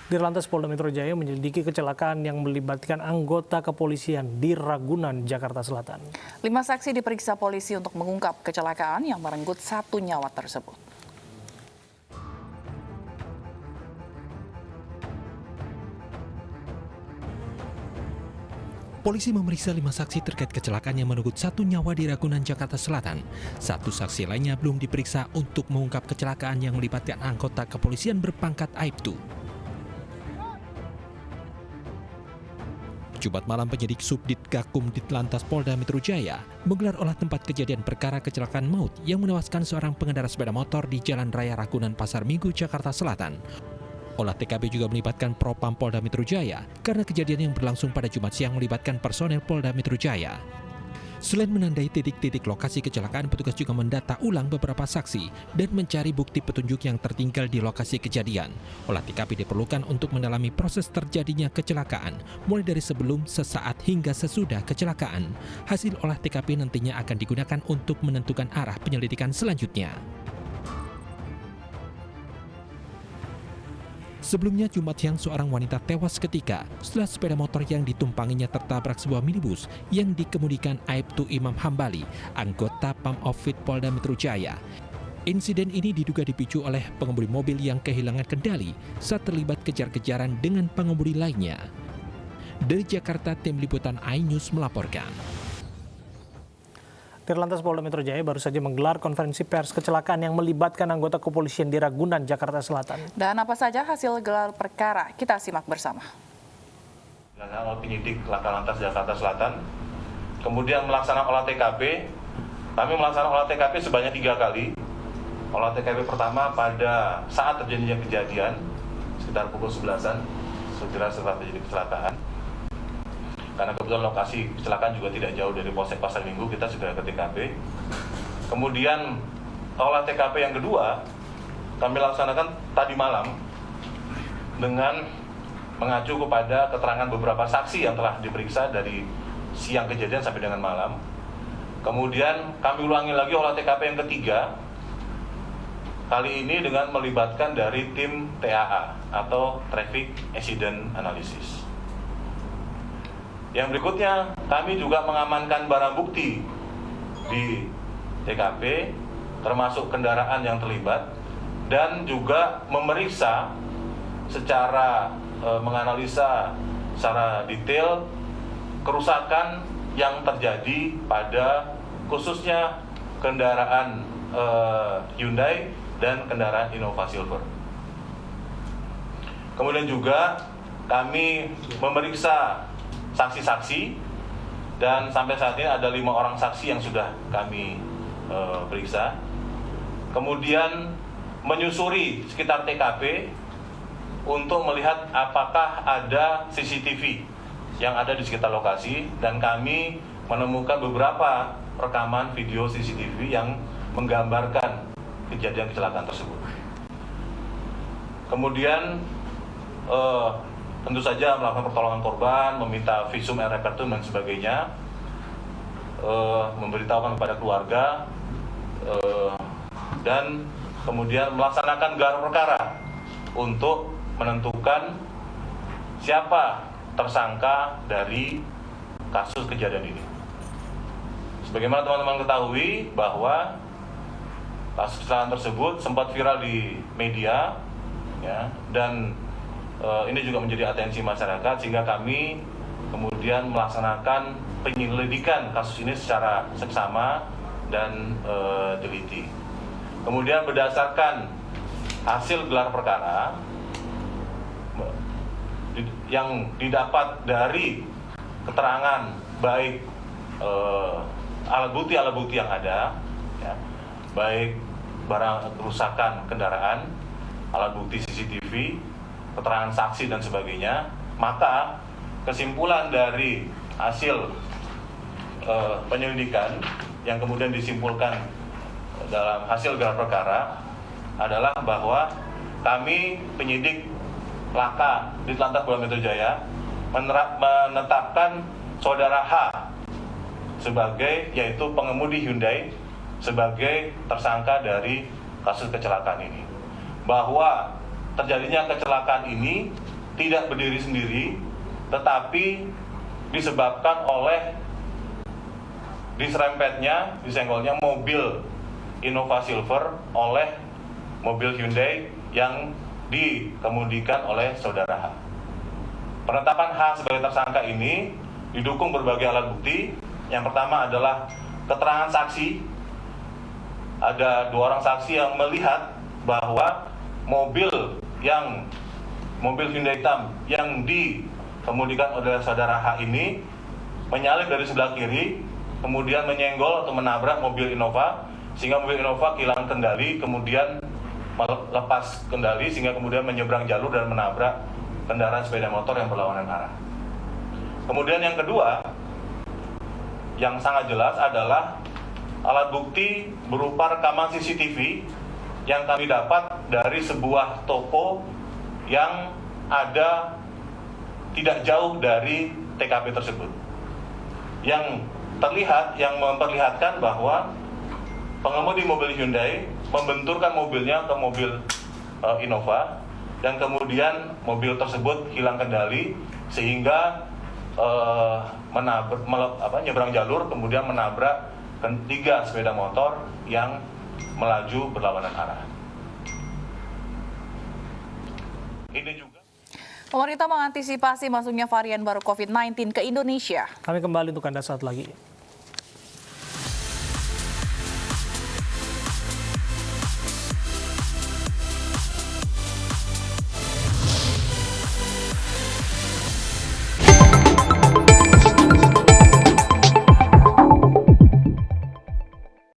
Dirlantas Polda Metro Jaya menyelidiki kecelakaan yang melibatkan anggota kepolisian di Ragunan, Jakarta Selatan. 5 saksi diperiksa polisi untuk mengungkap kecelakaan yang merenggut 1 nyawa tersebut. Polisi memeriksa 5 saksi terkait kecelakaan yang merenggut 1 nyawa di Ragunan, Jakarta Selatan. 1 saksi lainnya belum diperiksa untuk mengungkap kecelakaan yang melibatkan anggota kepolisian berpangkat Aibtu. Jumat malam, penyidik Subdit Gakum Ditlantas Polda Metro Jaya menggelar olah tempat kejadian perkara kecelakaan maut yang menewaskan seorang pengendara sepeda motor di Jalan Raya Ragunan, Pasar Minggu, Jakarta Selatan. Olah TKP juga melibatkan Propam Polda Metro Jaya karena kejadian yang berlangsung pada Jumat siang melibatkan personel Polda Metro Jaya. Selain menandai titik-titik lokasi kecelakaan, petugas juga mendata ulang beberapa saksi dan mencari bukti petunjuk yang tertinggal di lokasi kejadian. Olah TKP diperlukan untuk mendalami proses terjadinya kecelakaan, mulai dari sebelum, sesaat, hingga sesudah kecelakaan. Hasil olah TKP nantinya akan digunakan untuk menentukan arah penyelidikan selanjutnya. Sebelumnya Jumat siang seorang wanita tewas seketika setelah sepeda motor yang ditumpanginya tertabrak sebuah minibus yang dikemudikan Aibtu Imam Hambali, anggota Pamofit Polda Metro Jaya. Insiden ini diduga dipicu oleh pengemudi mobil yang kehilangan kendali saat terlibat kejar-kejaran dengan pengemudi lainnya. Dari Jakarta, tim liputan iNews melaporkan. Dirlantas Polda Metro Jaya baru saja menggelar konferensi pers kecelakaan yang melibatkan anggota kepolisian di Ragunan, Jakarta Selatan. Dan apa saja hasil gelar perkara? Kita simak bersama. Penyidik Laka Lantas Jakarta Selatan, kemudian melaksanakan olah TKP. Kami melaksanakan olah TKP sebanyak 3 kali. Olah TKP pertama pada saat terjadinya kejadian, sekitar pukul 11-an, segera setelah terjadi kecelakaan. Karena kebetulan lokasi kecelakaan juga tidak jauh dari Polsek Pasar Minggu, kita segera ke TKP. Kemudian olah TKP yang kedua kami laksanakan tadi malam dengan mengacu kepada keterangan beberapa saksi yang telah diperiksa dari siang kejadian sampai dengan malam. Kemudian kami ulangi lagi olah TKP yang ketiga, kali ini dengan melibatkan dari tim TAA atau Traffic Accident Analysis. Yang berikutnya, kami juga mengamankan barang bukti di TKP, termasuk kendaraan yang terlibat, dan juga memeriksa secara menganalisa secara detail kerusakan yang terjadi pada khususnya kendaraan Hyundai dan kendaraan Innova Silver. Kemudian juga kami memeriksa saksi-saksi, dan sampai saat ini ada 5 orang saksi yang sudah kami periksa. Kemudian menyusuri sekitar TKP untuk melihat apakah ada CCTV yang ada di sekitar lokasi, dan kami menemukan beberapa rekaman video CCTV yang menggambarkan kejadian kecelakaan tersebut. Kemudian tentu saja melakukan pertolongan korban, meminta visum et repertum dan sebagainya, memberitahukan kepada keluarga, dan kemudian melaksanakan gelar perkara untuk menentukan siapa tersangka dari kasus kejadian ini. Sebagaimana teman-teman ketahui bahwa kasus kecelakaan tersebut sempat viral di media, ya, dan ini juga menjadi atensi masyarakat, sehingga kami kemudian melaksanakan penyelidikan kasus ini secara seksama dan teliti. Kemudian berdasarkan hasil gelar perkara yang didapat dari keterangan baik alat bukti yang ada, ya, baik barang kerusakan kendaraan, alat bukti CCTV, keterangan saksi dan sebagainya, maka kesimpulan dari hasil penyelidikan yang kemudian disimpulkan dalam hasil gelar perkara adalah bahwa kami penyidik Laka Ditlantas Polda Metro Jaya menetapkan saudara H sebagai, yaitu pengemudi Hyundai, sebagai tersangka dari kasus kecelakaan ini. Bahwa terjadinya kecelakaan ini tidak berdiri sendiri, tetapi disebabkan oleh disenggolnya mobil Innova Silver oleh mobil Hyundai yang dikemudikan oleh saudara H. Penetapan H sebagai tersangka ini didukung berbagai alat bukti. Yang pertama adalah keterangan saksi. Ada 2 orang saksi yang melihat bahwa mobil Hyundai hitam yang dikemudikan oleh saudara H ini menyalip dari sebelah kiri, kemudian menyenggol atau menabrak mobil Innova, sehingga mobil Innova kehilangan kendali, kemudian melepas kendali sehingga kemudian menyeberang jalur dan menabrak kendaraan sepeda motor yang berlawanan arah. Kemudian yang kedua, yang sangat jelas adalah alat bukti berupa rekaman CCTV yang kami dapat dari sebuah toko yang ada tidak jauh dari TKP tersebut. Yang memperlihatkan bahwa pengemudi mobil Hyundai membenturkan mobilnya ke mobil Innova, dan kemudian mobil tersebut hilang kendali sehingga nyebrang jalur, kemudian menabrak 3 sepeda motor yang melaju berlawanan arah. Ini juga Pemerintah mengantisipasi masuknya varian baru COVID-19 ke Indonesia. Kami kembali untuk Anda saat lagi.